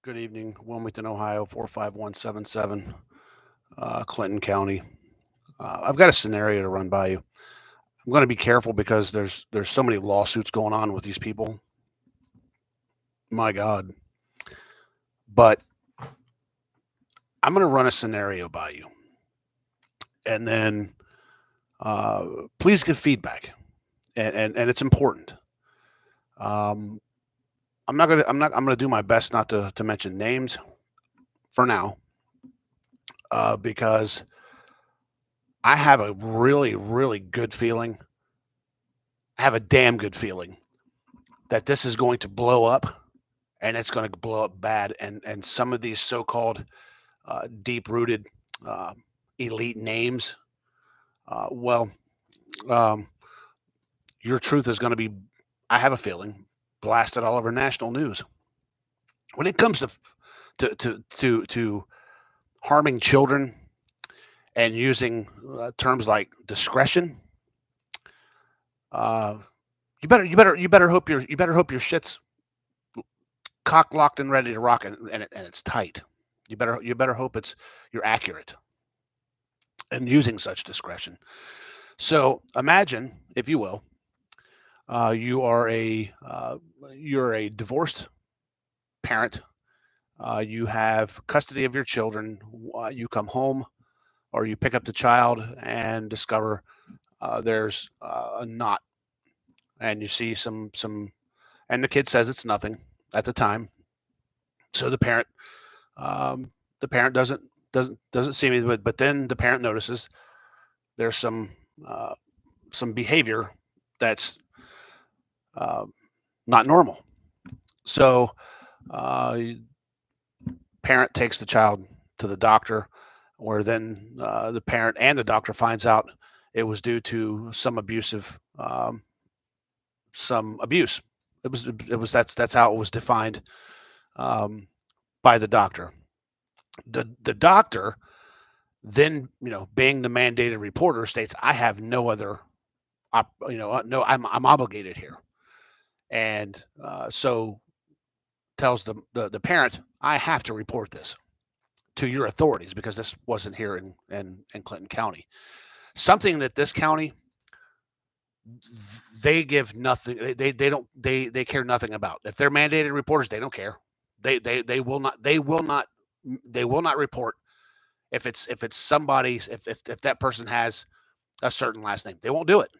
Good evening, Wilmington, Ohio, 45177, Clinton County. I've got a scenario to run by you. I'm going to be careful because there's so many lawsuits going on with these people. My God. But I'm going to run a scenario by you. And then please give feedback. And it's important. Um, I'm going to do my best not to mention names for now, because I have a really, really good feeling. I have a damn good feeling that this is going to blow up, and it's going to blow up bad. And some of these so-called deep rooted uh, elite names, well, um, your truth is going to be, I have a feeling, blasted all over national news. When it comes to harming children and using terms like discretion, uh, you better hope your shit's cock locked and ready to rock, and it's tight. You better hope you're accurate and using such discretion. So imagine, if you will, uh, you are a uh, you're a divorced parent. You have custody of your children. You come home, or you pick up the child and discover there's a knot, and you see and the kid says it's nothing at the time. So um, the parent doesn't see me, but then the parent notices there's uh, some behavior that's uh, not normal. So, uh, parent takes the child to the doctor, where then the parent and the doctor finds out it was due to some abuse. It was that's how it was defined um, by the doctor. The doctor then, being the mandated reporter, states, I have no other no, I'm obligated here. And so tells the parent, I have to report this to your authorities because this wasn't here in Clinton County. Something that this county, they give nothing. They don't they care nothing about. If they're mandated reporters, they don't care. They will not report if it's somebody, if that person has a certain last name. They won't do it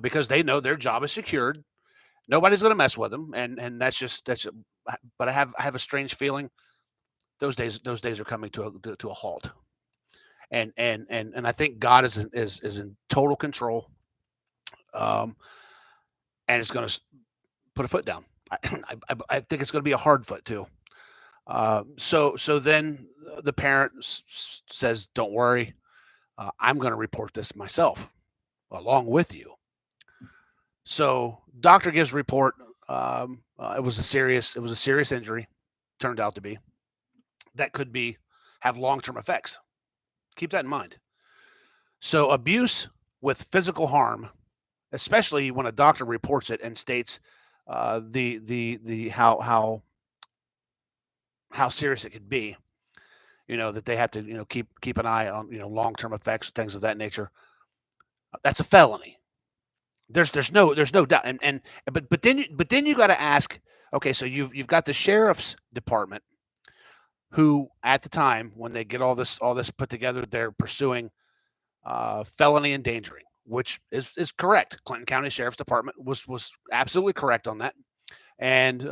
because they know their job is secured. Nobody's going to mess with them, and that's. But I have a strange feeling those days are coming to a halt, and I think God is in total control, um, and is going to put a foot down. I think it's going to be a hard foot too. So then the parent says, "Don't worry, I'm going to report this myself along with you." So doctor gives report. It was a serious injury, turned out to be, that could be have long term effects. Keep that in mind. So abuse with physical harm, especially when a doctor reports it and states the how serious it could be. That they have to keep an eye on long term effects, things of that nature. That's a felony. There's no doubt. And but then you got to ask. Okay, so you've got the sheriff's department, who at the time when they get all this put together, they're pursuing felony endangering, which is correct. Clinton County Sheriff's Department was absolutely correct on that, and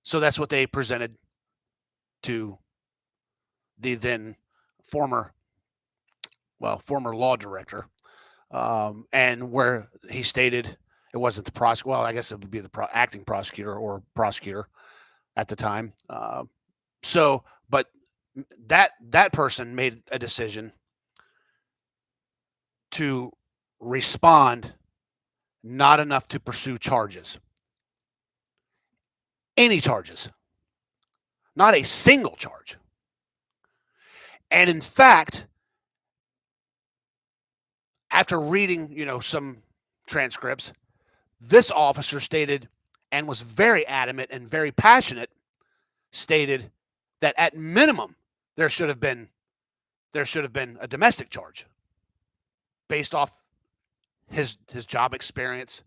so that's what they presented to the then former former law director, and where he stated it wasn't the prosecutor. Well, I guess it would be the acting prosecutor or prosecutor at the time. But that person made a decision to respond, not enough to pursue charges, any charges, not a single charge. And in fact, after reading, some transcripts, this officer stated and was very adamant and very passionate stated that at minimum there should have been a domestic charge based off his job experience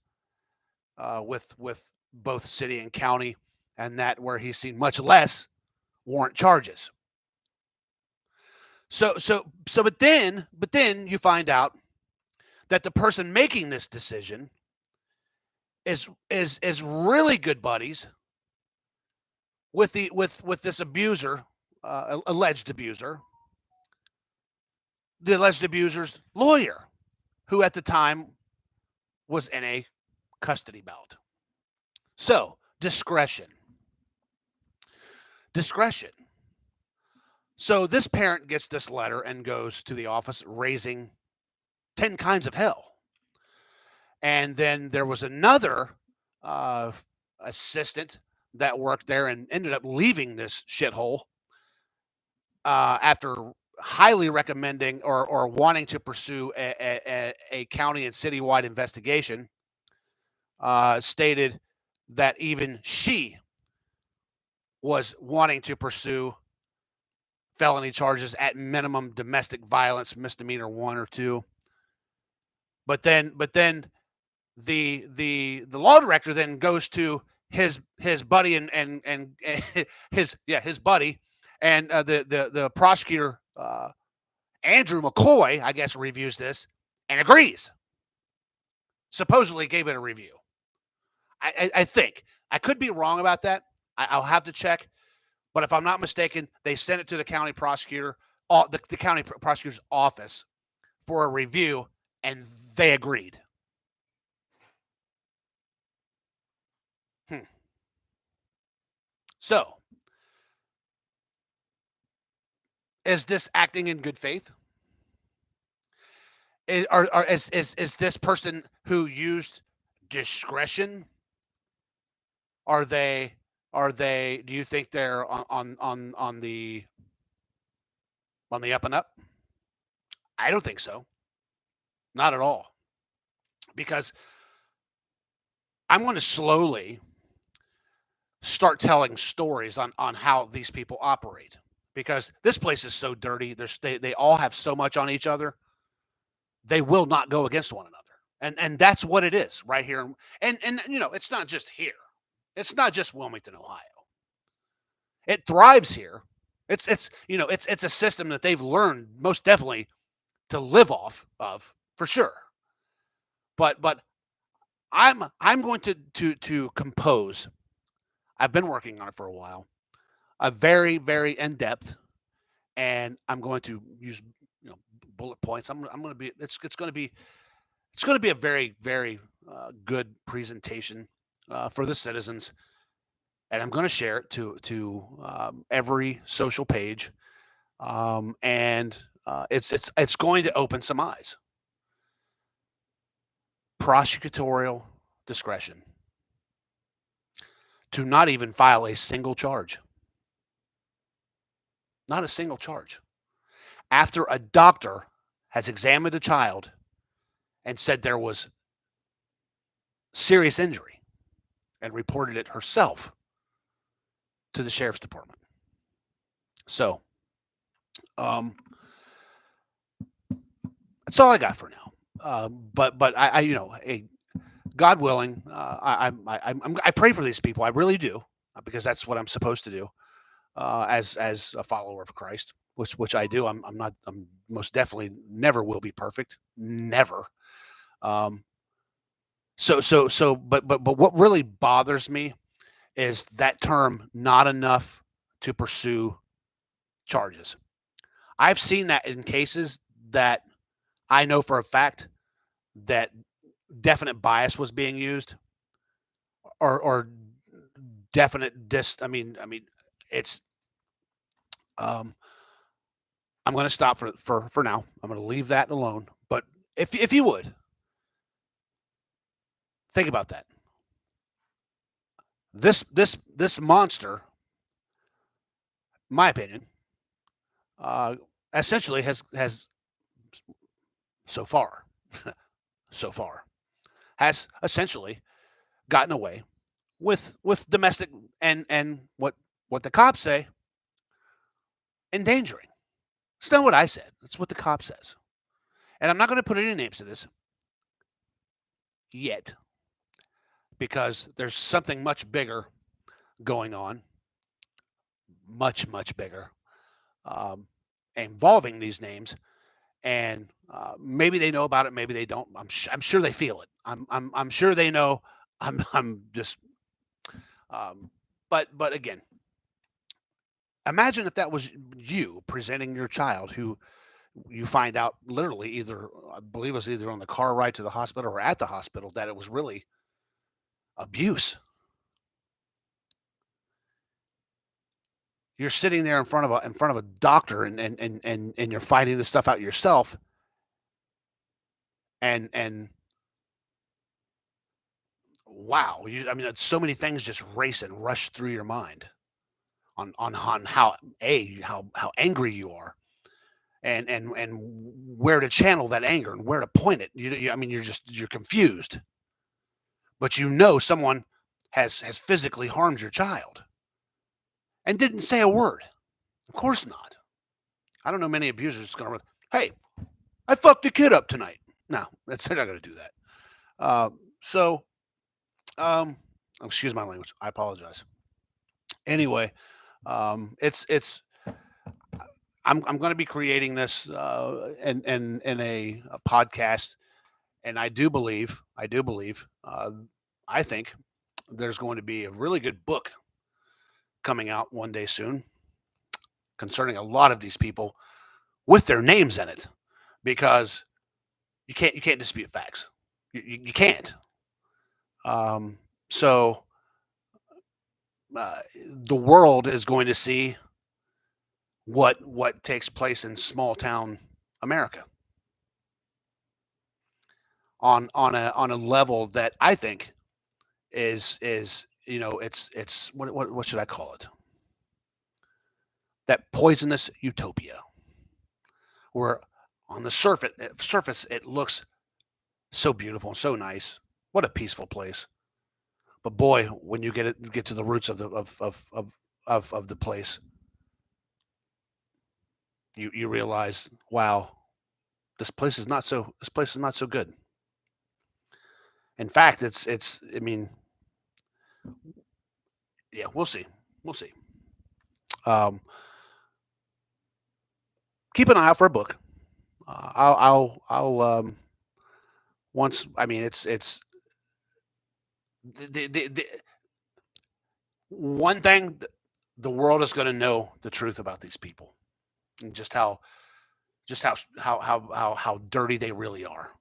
with both city and county, and that where he's seen much less warrant charges. But then you find out that the person making this decision is really good buddies with this abuser, alleged abuser, the alleged abuser's lawyer, who at the time was in a custody bout. So discretion. So this parent gets this letter and goes to the office raising 10 kinds of hell. And then there was another assistant that worked there and ended up leaving this shithole after highly recommending or wanting to pursue a county and citywide investigation, stated that even she was wanting to pursue felony charges, at minimum domestic violence, misdemeanor 1 or 2. But then the law director then goes to his buddy and his buddy and the prosecutor Andrew McCoy, I guess, reviews this and agrees. Supposedly gave it a review. I think. I could be wrong about that. I'll have to check. But if I'm not mistaken, they sent it to the county prosecutor, the county prosecutor's office for a review, and they agreed. So, is this acting in good faith? Is this person who used discretion? Are they? Do you think they're on the up and up? I don't think so. Not at all. Because I'm going to slowly start telling stories on how these people operate. Because this place is so dirty. They all have so much on each other. They will not go against one another. And that's what it is right here. And it's not just here. It's not just Wilmington, Ohio. It thrives here. It's a system that they've learned most definitely to live off of, for sure. But I'm going to compose. I've been working on it for a while. A very, very in-depth, and I'm going to use bullet points. It's going to be a very, very good presentation for the citizens, and I'm going to share it to every social page, and it's going to open some eyes. Prosecutorial discretion to not even file a single charge. Not a single charge. After a doctor has examined a child and said there was serious injury and reported it herself to the sheriff's department. So, that's all I got for now. But I God willing, I pray for these people. I really do, because that's what I'm supposed to do as a follower of Christ, which I do. I'm most definitely never will be perfect, never. But what really bothers me is that term, not enough to pursue charges. I've seen that in cases that I know for a fact that definite bias was being used, or definite it's I'm going to stop for now. I'm going to leave that alone. But if you would think about that, this monster, my opinion, essentially has so far has essentially gotten away with domestic and what What the cops say, endangering. It's not what I said. It's what the cop says. And I'm not going to put any names to this yet because there's something much bigger going on, much, much bigger, um, involving these names. And maybe they know about it, maybe they don't. I'm sure they feel it. I'm sure they know. I'm just. Um, but again, imagine if that was you presenting your child who you find out literally either, I believe it was either on the car ride to the hospital or at the hospital, that it was really abuse. You're sitting there in front of a doctor and you're finding this stuff out yourself, and wow, I mean, so many things just race and rush through your mind on how angry you are, and where to channel that anger and where to point it. I mean, you're confused, but someone has physically harmed your child and didn't say a word. Of course not. I don't know many abusers going to, hey, I fucked the kid up tonight. No, they're not going to do that. So, excuse my language. I apologize. Anyway, it's I'm going to be creating this in a podcast, and I think there's going to be a really good book coming out one day soon concerning a lot of these people with their names in it, because you can't dispute facts. You can't. So the world is going to see what takes place in small town America on a level that I think is it's what should I call it? That poisonous utopia, where on the surface it looks so beautiful and so nice. What a peaceful place. But boy, when you get to the roots of the place, you realize, wow, this place is not so good. In fact, it's I mean, yeah, we'll see. We'll see. Um, keep an eye out for a book. I'll once I mean it's the one thing the world is going to know the truth about these people, and just how dirty they really are.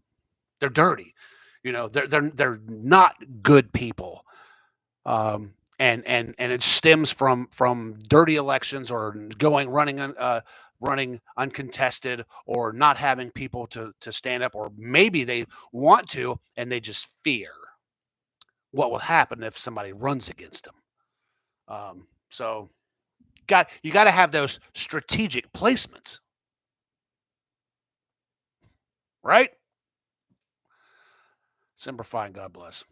They're dirty. They're not good people. And it stems from dirty elections, or running uncontested, or not having people to stand up, or maybe they want to and they just fear what will happen if somebody runs against them. So you got to have those strategic placements, right? Simplify and God bless.